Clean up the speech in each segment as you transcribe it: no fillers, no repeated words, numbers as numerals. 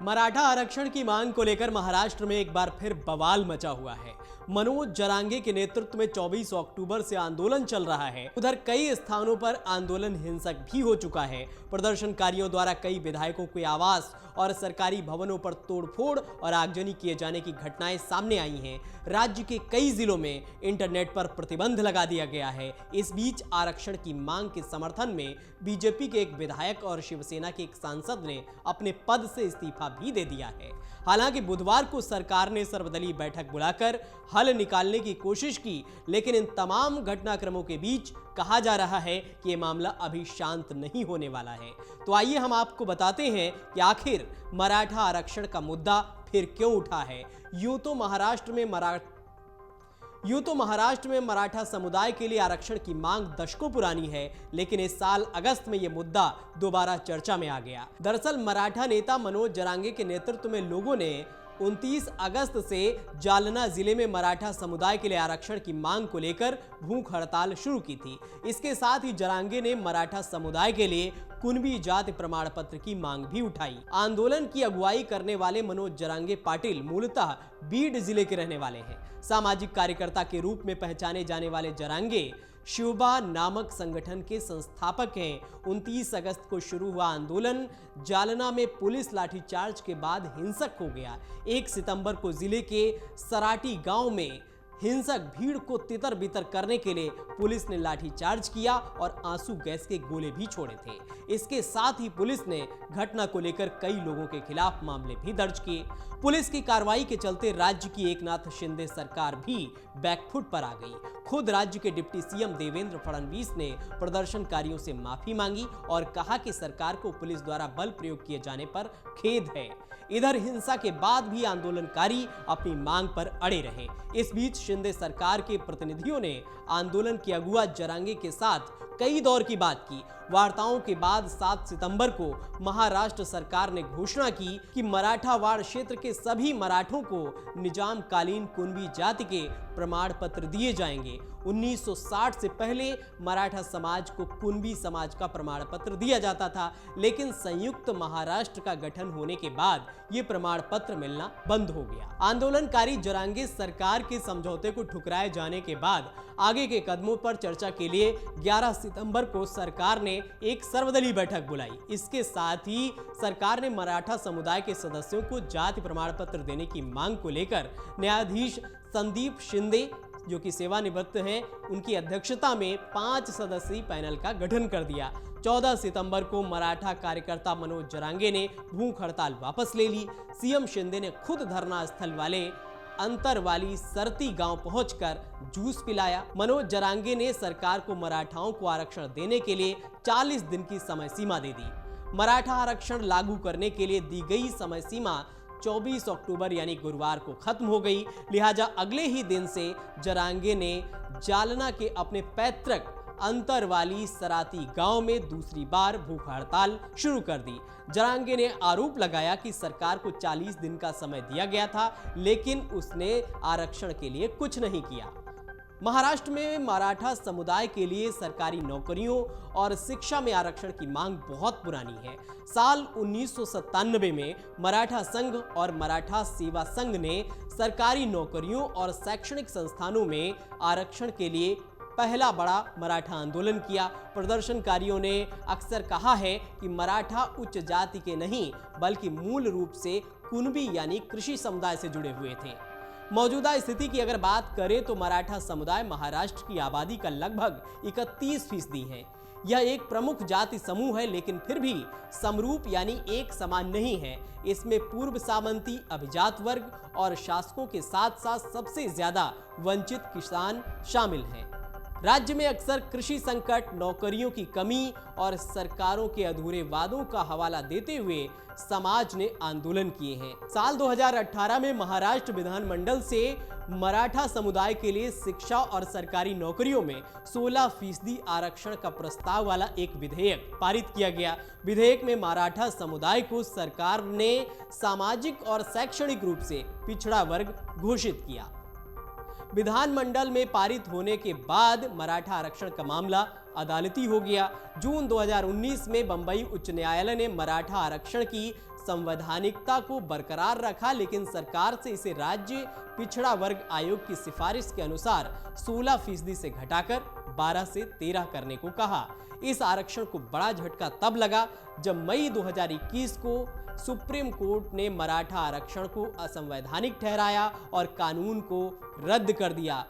मराठा आरक्षण की मांग को लेकर महाराष्ट्र में एक बार फिर बवाल मचा हुआ है। मनोज जरांगे के नेतृत्व में 24 अक्टूबर से आंदोलन चल रहा है। उधर कई स्थानों पर आंदोलन हिंसक भी हो चुका है। प्रदर्शनकारियों द्वारा कई विधायकों के आवास और सरकारी भवनों पर तोड़फोड़ और आगजनी किए जाने की घटनाएं सामने आई हैं। राज्य के कई जिलों में इंटरनेट पर प्रतिबंध लगा दिया गया है। इस बीच आरक्षण की मांग के समर्थन में बीजेपी के एक विधायक और शिवसेना के एक सांसद ने अपने पद से इस्तीफा भी दे दिया है। हालांकि बुधवार को सरकार ने सर्वदलीय बैठक बुलाकर हल निकालने की कोशिश की, लेकिन इन तमाम घटनाक्रमों के बीच कहा जा रहा है कि यह मामला अभी शांत नहीं होने वाला है। तो आइए हम आपको बताते हैं कि आखिर मराठा आरक्षण का मुद्दा फिर क्यों उठा है। यूं तो महाराष्ट्र में मराठा समुदाय के लिए आरक्षण की मांग दशकों पुरानी है, लेकिन इस साल अगस्त में यह मुद्दा दोबारा चर्चा में आ गया। दरअसल मराठा नेता मनोज जरांगे के नेतृत्व में लोगों ने 29 अगस्त से जालना जिले में मराठा समुदाय के लिए आरक्षण की मांग को लेकर भूख हड़ताल शुरू की थी। इसके साथ ही जरांगे ने मराठा समुदाय के लिए कुणबी जाति प्रमाण पत्र की मांग भी उठाई। आंदोलन की अगुवाई करने वाले मनोज जरांगे पाटिल मूलतः बीड जिले के रहने वाले हैं। सामाजिक कार्यकर्ता के रूप में पहचाने जाने वाले जरांगे शिवबा नामक संगठन के संस्थापक हैं। 29 अगस्त को शुरू हुआ आंदोलन जालना में पुलिस लाठीचार्ज के बाद हिंसक हो गया। 1 सितंबर को जिले के सराटी गांव में हिंसक भीड़ को तितर बितर करने के लिए पुलिस ने लाठीचार्ज किया और आंसू गैस के गोले भी छोड़े थे। इसके साथ ही पुलिस ने घटना को लेकर कई लोगों के खिलाफ मामले भी दर्ज किए। पुलिस की कार्रवाई के चलते राज्य की एकनाथ शिंदे सरकार भी बैकफुट पर आ गई। खुद राज्य के डिप्टी सीएम देवेंद्र फडणवीस ने प्रदर्शनकारियों से माफी मांगी और कहा कि सरकार को पुलिस द्वारा बल प्रयोग किए जाने पर खेद है। इधर हिंसा के बाद भी आंदोलनकारी अपनी मांग पर अड़े रहे। इस बीच शिंदे सरकार के प्रतिनिधियों ने आंदोलन के अगुआ जरांगे के साथ कई दौर की बात की। वार्ताओं के बाद 7 सितंबर को महाराष्ट्र सरकार ने घोषणा की कि मराठावाड़ क्षेत्र के सभी मराठों को निजाम कालीन कुणबी जाति के प्रमाण पत्र दिए जाएंगे। 1960 से पहले मराठा समाज को कुणबी समाज का प्रमाण पत्र दिया जाता था, लेकिन संयुक्त महाराष्ट्र का गठन होने के बाद ये प्रमाण पत्र मिलना बंद हो गया। आंदोलनकारी जरांगे सरकार के समझौते को ठुकराए जाने के बाद आगे के कदमों पर चर्चा के लिए 11 सितंबर को सरकार ने एक सर्वदलीय बैठक बुलाई। इसके साथ ही सरकार ने मराठा समुदाय के सदस्यों को जाति प्रमाण पत्र देने की मांग को लेकर न्यायाधीश संदीप शिंदे, जो कि सेवानिवृत्त हैं, उनकी अध्यक्षता में 5 सदस्यीय पैनल का गठन कर दिया। 14 सितंबर को मराठा कार्यकर्ता मनोज जरांगे ने भूख हड़ताल वापस ले ली। सीएम शिंदे ने खुद धरना स्थल वाले अंतरवाली सरती गांव पहुंचकर जूस पिलाया। मनोज जरांगे ने सरकार को मराठाओं को आरक्षण देने के लिए 40 दिन की समय सीमा दे दी। मराठा आरक्षण लागू करने के लिए दी गई समय सीमा 24 अक्टूबर यानी गुरुवार को खत्म हो गई। लिहाजा अगले ही दिन से जरांगे ने जालना के अपने पैतृक अंतरवाली सराती गांव में दूसरी बार भूख हड़ताल शुरू कर दी। जरांगे ने आरोप लगाया कि सरकार को 40 दिन का समय दिया गया था, लेकिन उसने आरक्षण के लिए कुछ नहीं किया। महाराष्ट्र में मराठा समुदाय के लिए सरकारी नौकरियों और शिक्षा में आरक्षण की मांग बहुत पुरानी है। साल 1997 में मराठा संघ और मराठा सेवा संघ ने सरकारी नौकरियों और शैक्षणिक संस्थानों में आरक्षण के लिए पहला बड़ा मराठा आंदोलन किया। प्रदर्शनकारियों ने अक्सर कहा है कि मराठा उच्च जाति के नहीं, बल्कि मूल रूप से कुणबी यानी कृषि समुदाय से जुड़े हुए थे। मौजूदा स्थिति की अगर बात करें तो मराठा समुदाय महाराष्ट्र की आबादी का लगभग 31% है। यह एक प्रमुख जाति समूह है, लेकिन फिर भी समरूप यानी एक समान नहीं है। इसमें पूर्व सामंती, अभिजात वर्ग और शासकों के साथ साथ सबसे ज्यादा वंचित किसान शामिल हैं। राज्य में अक्सर कृषि संकट, नौकरियों की कमी और सरकारों के अधूरे वादों का हवाला देते हुए समाज ने आंदोलन किए हैं। साल 2018 में महाराष्ट्र विधानमंडल से मराठा समुदाय के लिए शिक्षा और सरकारी नौकरियों में 16% आरक्षण का प्रस्ताव वाला एक विधेयक पारित किया गया। विधेयक में मराठा समुदाय को सरकार ने सामाजिक और शैक्षणिक रूप से पिछड़ा वर्ग घोषित किया। विधानमंडल में पारित होने के बाद मराठा आरक्षण का मामला अदालती हो गया। जून 2019 में बंबई उच्च न्यायालय ने मराठा आरक्षण की संवैधानिकता को बरकरार रखा, लेकिन सरकार से इसे राज्य पिछड़ा वर्ग आयोग की सिफारिश के अनुसार 16% से घटाकर 12 से 13 करने को कहा। इस आरक्षण को बड़ा झटका तब लगा जब मई 2021 को सुप्रीम कोर्ट ने मराठा आरक्षण को असंवैधानिक ठहराया और कानून को रद्द कर दिया।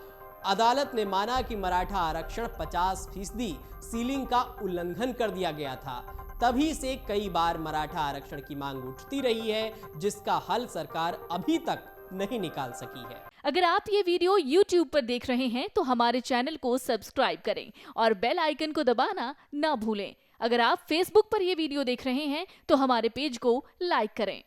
अदालत ने माना कि मराठा आरक्षण 50% सीलिंग का उल्लंघन कर दिया गया था। तभी से कई बार मराठा आरक्षण की मांग उठती रही है, जिसका हल सरकार अभी तक नहीं निकाल सकी है। अगर आप ये वीडियो YouTube पर देख रहे हैं तो हमारे चैनल को सब्सक्राइब करें और बेल आइकन को दबाना ना भूलें। अगर आप Facebook पर ये वीडियो देख रहे हैं तो हमारे पेज को लाइक करें।